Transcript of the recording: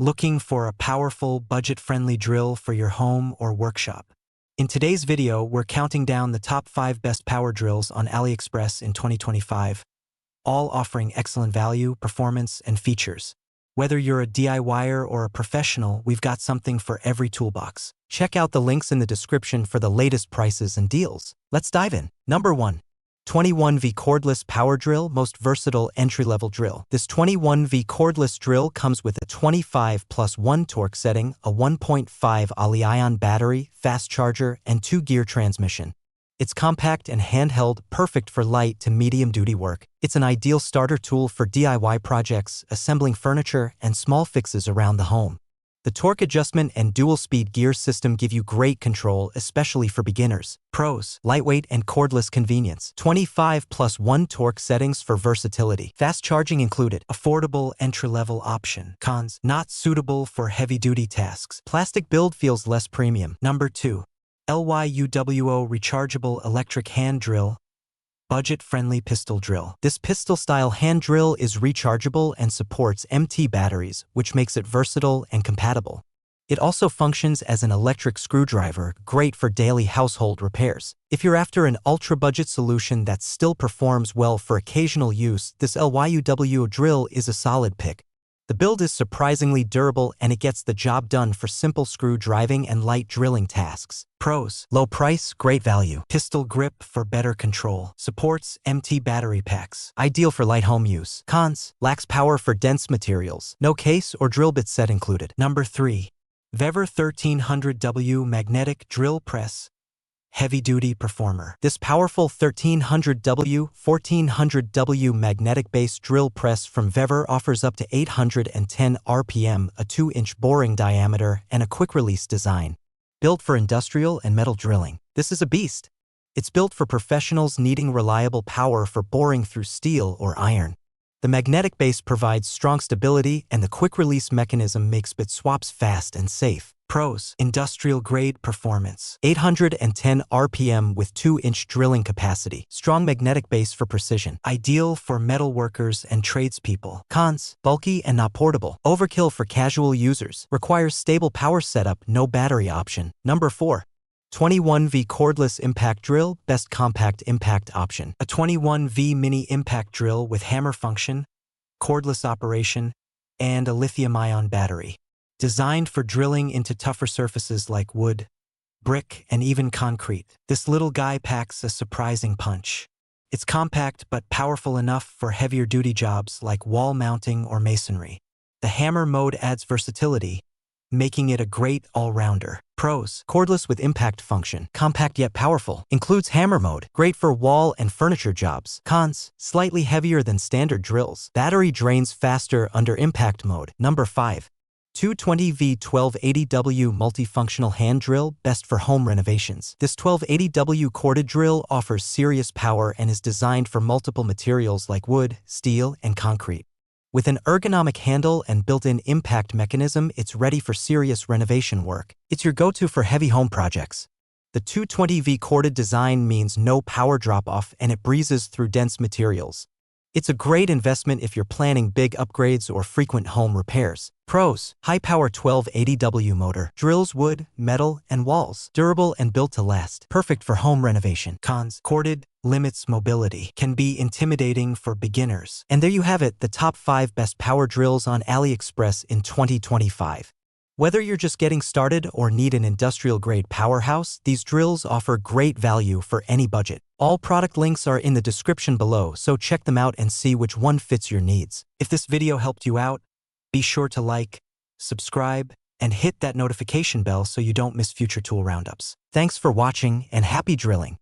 Looking for a powerful, budget-friendly drill for your home or workshop? In today's video, we're counting down the top 5 best power drills on AliExpress in 2025, all offering excellent value, performance, and features. Whether you're a DIYer or a professional, we've got something for every toolbox. Check out the links in the description for the latest prices and deals. Let's dive in. Number 1. 21V Cordless Power Drill, most versatile entry-level drill. This 21V cordless drill comes with a 25+1 torque setting, a 1.5 Li-ion battery, fast charger, and 2-gear transmission. It's compact and handheld, perfect for light to medium-duty work. It's an ideal starter tool for DIY projects, assembling furniture, and small fixes around the home. The torque adjustment and dual-speed gear system give you great control, especially for beginners. Pros: lightweight and cordless convenience. 25+1 torque settings for versatility. Fast charging included. Affordable entry-level option. Cons: not suitable for heavy-duty tasks. Plastic build feels less premium. Number 2. LYUWO Rechargeable Electric Hand Drill. Budget-friendly pistol drill. This pistol-style hand drill is rechargeable and supports MT batteries, which makes it versatile and compatible. It also functions as an electric screwdriver, great for daily household repairs. If you're after an ultra-budget solution that still performs well for occasional use, this LYUWO drill is a solid pick. The build is surprisingly durable and it gets the job done for simple screw driving and light drilling tasks. Pros: low price, great value. Pistol grip for better control. Supports MT battery packs. Ideal for light home use. Cons: lacks power for dense materials. No case or drill bit set included. Number 3. VEVOR 1300W Magnetic Drill Press. Heavy-duty performer. This powerful 1400W magnetic-based drill press from VEVOR offers up to 810 RPM, a 2-inch boring diameter, and a quick-release design. Built for industrial and metal drilling, this is a beast. It's built for professionals needing reliable power for boring through steel or iron. The magnetic base provides strong stability, and the quick-release mechanism makes bit swaps fast and safe. Pros: industrial-grade performance. 810 RPM with 2-inch drilling capacity. Strong magnetic base for precision. Ideal for metal workers and tradespeople. Cons: bulky and not portable. Overkill for casual users. Requires stable power setup, no battery option. Number 4. 21V Cordless Impact Drill, best compact impact option. A 21V mini impact drill with hammer function, cordless operation, and a lithium-ion battery. Designed for drilling into tougher surfaces like wood, brick, and even concrete. This little guy packs a surprising punch. It's compact but powerful enough for heavier-duty jobs like wall mounting or masonry. The hammer mode adds versatility, making it a great all-rounder. Pros: cordless with impact function. Compact yet powerful. Includes hammer mode. Great for wall and furniture jobs. Cons: slightly heavier than standard drills. Battery drains faster under impact mode. Number 5. 220V 1280W Multifunctional Hand Drill, best for home renovations. This 1280W corded drill offers serious power and is designed for multiple materials like wood, steel, and concrete. With an ergonomic handle and built-in impact mechanism, it's ready for serious renovation work. It's your go-to for heavy home projects. The 220V corded design means no power drop-off and it breezes through dense materials. It's a great investment if you're planning big upgrades or frequent home repairs. Pros: high-power 1280W motor. Drills wood, metal, and walls. Durable and built to last. Perfect for home renovation. Cons: corded, limits mobility. Can be intimidating for beginners. And there you have it, the top 5 best power drills on AliExpress in 2025. Whether you're just getting started or need an industrial-grade powerhouse, these drills offer great value for any budget. All product links are in the description below, so check them out and see which one fits your needs. If this video helped you out, be sure to like, subscribe, and hit that notification bell so you don't miss future tool roundups. Thanks for watching and happy drilling!